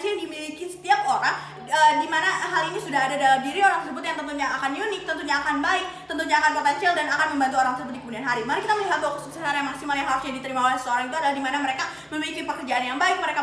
yang dimiliki setiap orang, di mana hal ini sudah ada dalam diri orang tersebut yang tentunya akan unik, tentunya akan baik, tentunya akan potensial dan akan membantu orang tersebut di kemudian hari. Mari kita melihat bahwa kesuksesan yang maksimal yang harusnya diterima oleh seseorang itu adalah di mana mereka memiliki pekerjaan yang baik, mereka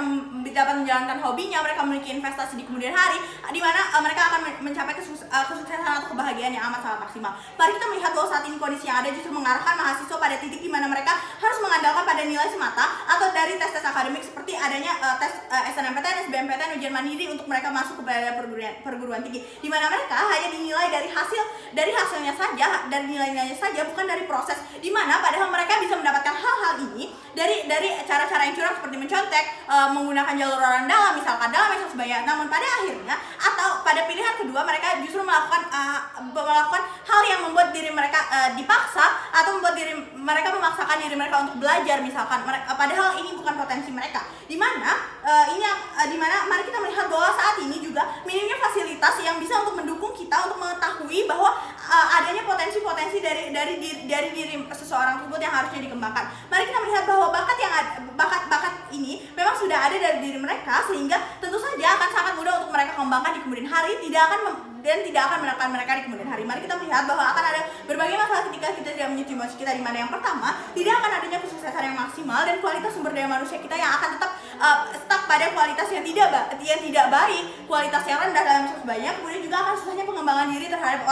dapat menjalankan hobinya, mereka memiliki investasi di kemudian hari, di mana mereka akan mencapai kesuksesan atau kebahagiaan yang amat sangat maksimal. Mari kita melihat bahwa saat ini kondisi yang ada justru mengarahkan mahasiswa pada titik di mana mereka harus mengandalkan pada nilai semata atau dari tes akademik seperti adanya tes SNMPTN, SBMPTN, ujian mandiri untuk mereka masuk kepada perguruan tinggi, di mana mereka hanya dinilai dari hasilnya saja, dari nilai-nilainya saja, bukan dari proses, di mana padahal mereka bisa mendapatkan hal-hal ini dari cara-cara yang curang seperti mencontek, menggunakan jalur orang dalam, misalkan dalam yang sebagainya. Namun pada akhirnya atau pada pilihan kedua mereka justru melakukan hal yang membuat diri mereka dipaksa atau membuat memaksakan diri mereka untuk belajar, misalkan padahal ini bukan potensi mereka. Di mana mari kita melihat bahwa saat ini juga minimnya fasilitas yang bisa untuk mendukung kita untuk mengetahui bahwa adanya potensi-potensi dari diri seseorang tersebut yang harusnya dikembangkan. Mari kita melihat bahwa bakat ini memang sudah ada dari diri mereka, sehingga tentu saja akan sangat mudah untuk mereka kembangkan di kemudian hari, tidak akan menekan mereka di kemudian hari. Mari kita melihat bahwa akan ada berbagai masalah ketika kita tidak menyetujui emosi kita, di mana yang pertama, tidak akan adanya kesuksesan yang maksimal dan kualitas sumber daya manusia kita yang akan tetap stuck pada kualitas yang tidak baik, kualitas yang rendah dalam banyak. Kemudian juga akan susahnya pengembangan diri terhadap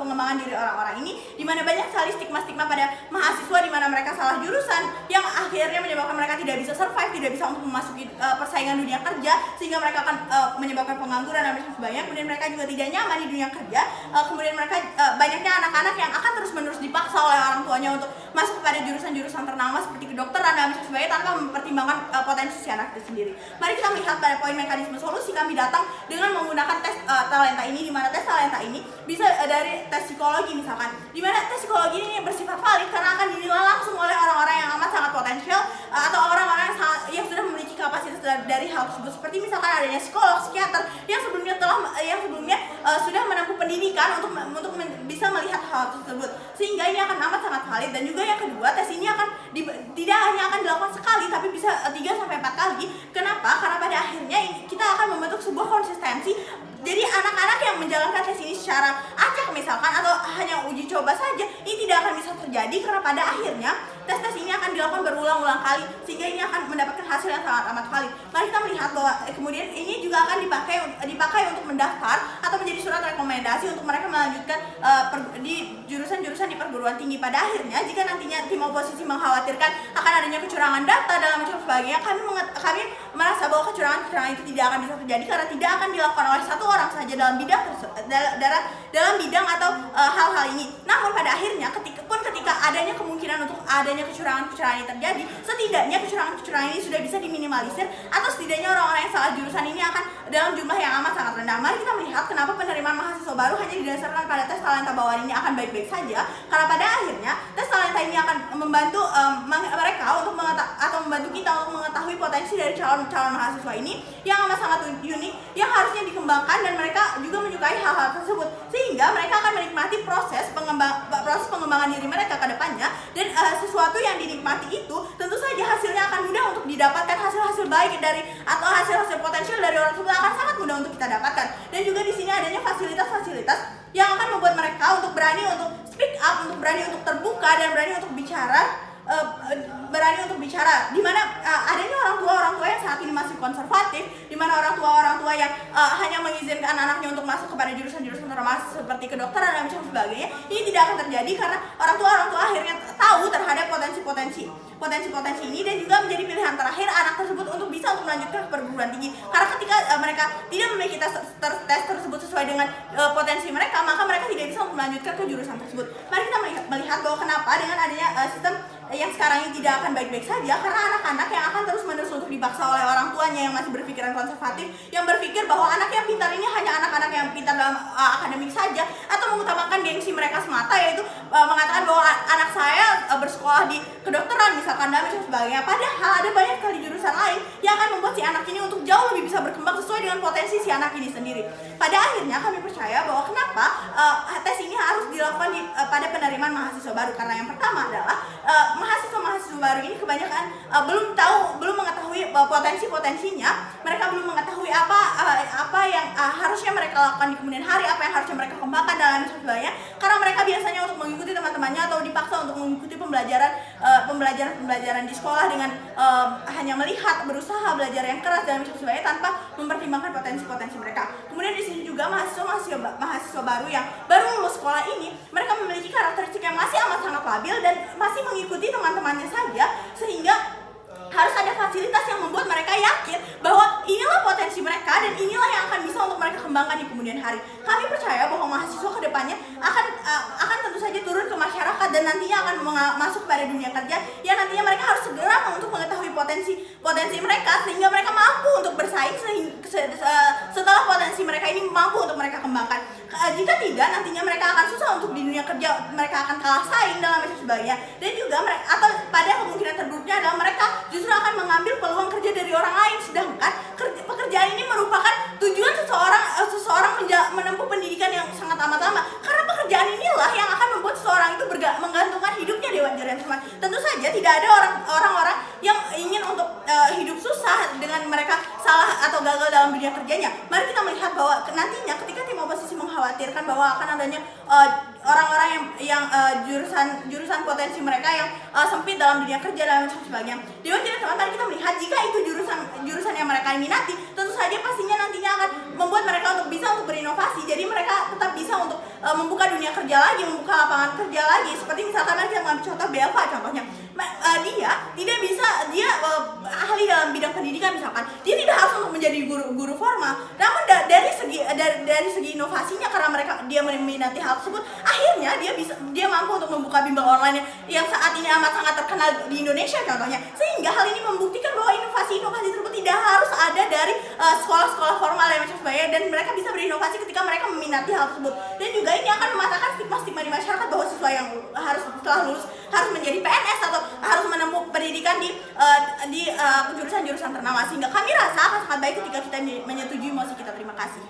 pengembangan diri orang-orang ini, di mana banyak sekali stigma-stigma pada mahasiswa, di mana mereka salah jurusan yang akhirnya menyebabkan mereka tidak bisa survive, tidak bisa untuk memasuki persaingan dunia kerja, sehingga mereka akan menyebabkan pengangguran dan sebagainya. Kemudian mereka juga tidak nyaman di dunia kerja. Kemudian mereka banyaknya anak-anak yang akan terus-menerus dipaksa oleh orang tuanya untuk masuk kepada jurusan-jurusan ternama seperti kedokteran dan sebagainya tanpa mempertimbangkan potensi si anak itu sendiri. Mari kita melihat pada poin mekanisme solusi. Kami datang dengan menggunakan tes talenta ini, di mana tes talenta ini bisa dari tes psikologi misalkan, di mana tes psikologi ini bersifat valid karena akan dinilai langsung oleh orang-orang yang amat sangat potensial atau orang-orang yang sudah memiliki kapasitas dari hal tersebut, seperti misalkan adanya psikolog, psikiater yang sebelumnya sudah menempuh pendidikan untuk bisa melihat hal tersebut, sehingga ini akan amat sangat valid. Dan juga yang kedua, tes ini akan tidak hanya akan dilakukan sekali tapi bisa 3-4 kali. Kenapa? Karena pada akhirnya kita akan membentuk sebuah konsistensi. Jadi anak-anak yang menjalankan tes ini secara acak misalkan atau hanya uji coba saja, ini tidak akan bisa terjadi karena pada akhirnya tes ini akan dilakukan berulang-ulang kali, sehingga ini akan mendapatkan hasil yang sangat amat valid. Mari kita melihat bahwa kemudian ini juga akan dipakai untuk mendaftar atau menjadi surat rekomendasi untuk mereka melanjutkan di jurusan-jurusan di perguruan tinggi. Pada akhirnya jika nantinya tim oposisi mengkhawatirkan akan adanya kecurangan data dalam macam sebagainya, kami merasa bahwa kecurangan itu tidak akan bisa terjadi karena tidak akan dilakukan oleh satu orang saja dalam bidang atau hal-hal ini. Namun pada akhirnya ketika adanya kemungkinan untuk adanya kecurangan ini terjadi, setidaknya kecurangan ini sudah bisa diminimalisir, atau setidaknya orang-orang yang salah jurusan ini akan dalam jumlah yang amat sangat rendah. Mari kita melihat kenapa penerimaan mahasiswa baru hanya didasarkan pada tes talenta bawaan ini akan baik-baik saja, karena pada akhirnya tes talenta ini akan membantu mereka membantu kita untuk mengetahui potensi dari calon mahasiswa ini yang amat sangat unik, yang harusnya dikembangkan, dan mereka juga menyukai hal-hal tersebut, sehingga mereka akan menikmati proses pengembangan diri mereka ke depannya. Dan sesuatu yang dinikmati itu tentu saja hasilnya akan mudah untuk didapatkan, hasil baik atau hasil potensial dari orang tersebut akan sangat mudah untuk kita dapatkan. Dan juga di sini adanya fasilitas-fasilitas yang akan membuat mereka untuk berani untuk speak up, untuk berani untuk terbuka, dan berani untuk bicara, di mana adanya orang tua yang saat ini masih konservatif, di mana orang tua yang hanya mengizinkan anaknya untuk masuk kepada jurusan-jurusan termasuk seperti kedokteran dan macam sebagainya. Ini tidak akan terjadi karena orang tua akhirnya tahu terhadap potensi ini, dan juga menjadi pilihan terakhir anak tersebut untuk bisa melanjutkan ke perguruan tinggi. Karena ketika mereka tidak memiliki tes tersebut sesuai dengan potensi mereka, maka mereka tidak bisa melanjutkan ke jurusan tersebut. Mari kita melihat bahwa kenapa dengan adanya sistem yang sekarang ini tidak akan baik-baik saja, karena anak-anak yang akan terus-menerus untuk dipaksa oleh orang tuanya yang masih berpikiran konservatif, yang berpikir bahwa anak yang pintar ini hanya anak-anak yang pintar dalam akademik saja, atau mengutamakan gengsi mereka semata, yaitu mengatakan bahwa anak saya bersekolah di kedokteran misalkan dan sebagainya. Padahal ada banyak sekali jurusan lain yang akan membuat si anak ini untuk jauh lebih bisa berkembang sesuai dengan potensi si anak ini sendiri. Pada akhirnya kami percaya bahwa kenapa tes ini harus dilakukan pada penerimaan mahasiswa baru, karena yang pertama adalah mahasiswa baru ini kebanyakan belum mengetahui potensinya, mereka belum mengetahui apa yang harusnya mereka lakukan di kemudian hari, apa yang harusnya mereka kembangkan dalam sebagainya, karena mereka biasanya untuk mengikuti teman-temannya atau dipaksa untuk mengikuti pembelajaran di sekolah dengan hanya melihat, berusaha belajar yang keras dalam sebagainya tanpa mempertimbangkan potensi mereka. Kemudian di sini juga mahasiswa baru yang baru lulus sekolah ini, mereka memiliki karakteristik yang masih amat sangat labil dan masih mengikuti teman-temannya saja, sehingga harus ada fasilitas yang membuat mereka yakin bahwa inilah potensi mereka dan inilah yang akan bisa untuk mereka kembangkan di kemudian hari. Kami percaya bahwa mahasiswa kedepannya akan tentu saja turun ke masyarakat dan nantinya akan masuk pada dunia kerja, yang nantinya mereka harus segera untuk mengetahui potensi mereka sehingga mereka mampu untuk bersaing setelah potensi mereka ini mampu untuk mereka kembangkan. Jika tidak, nantinya mereka akan susah untuk di dunia kerja, mereka akan kalah saing dalam sebagainya, dan juga mereka, atau pada kemungkinan terburuknya adalah mereka justru akan mengambil peluang kerja dari orang lain, sedangkan pekerjaan ini merupakan tujuan seseorang menempuh pendidikan yang sangat amat lama, karena pekerjaan inilah yang akan membuat seseorang itu menggantungkan hidupnya di wajar yang sama. Tentu saja tidak ada orang-orang yang ingin untuk hidup susah dengan mereka salah atau gagal dalam dunia kerjanya. Mari kita melihat bahwa nantinya ketika tim oposisi mengkhawatirkan bahwa akan adanya orang-orang yang jurusan potensi mereka yang sempit dalam dunia kerja dan sebagainya. Dewan tidak teman, mari kita melihat jika itu jurusan yang mereka minati, tentu saja pastinya nantinya akan membuat mereka untuk bisa untuk berinovasi. Jadi mereka tetap bisa untuk membuka dunia kerja lagi, membuka lapangan kerja lagi. Seperti misalkan mari kita mengambil contoh Belva contohnya. Dia ahli dalam bidang pendidikan misalkan, dia tidak harus untuk menjadi guru formal, namun dari segi inovasinya, karena dia meminati hal tersebut, akhirnya dia mampu untuk membuka bimbel online yang saat ini amat sangat terkenal di Indonesia contohnya, sehingga hal ini membuktikan bahwa inovasi tersebut tidak harus ada dari sekolah-sekolah formal yang macam sebagainya, dan mereka bisa berinovasi ketika mereka meminati hal tersebut. Dan juga ini akan mematahkan stigma di masyarakat bahwa siswa yang harus setelah lulus harus menjadi PNS atau harus menempuh pendidikan di jurusan-jurusan ternama, sehingga kami rasa akan sangat baik ketika kita menyetujui mosi kita. Terima kasih.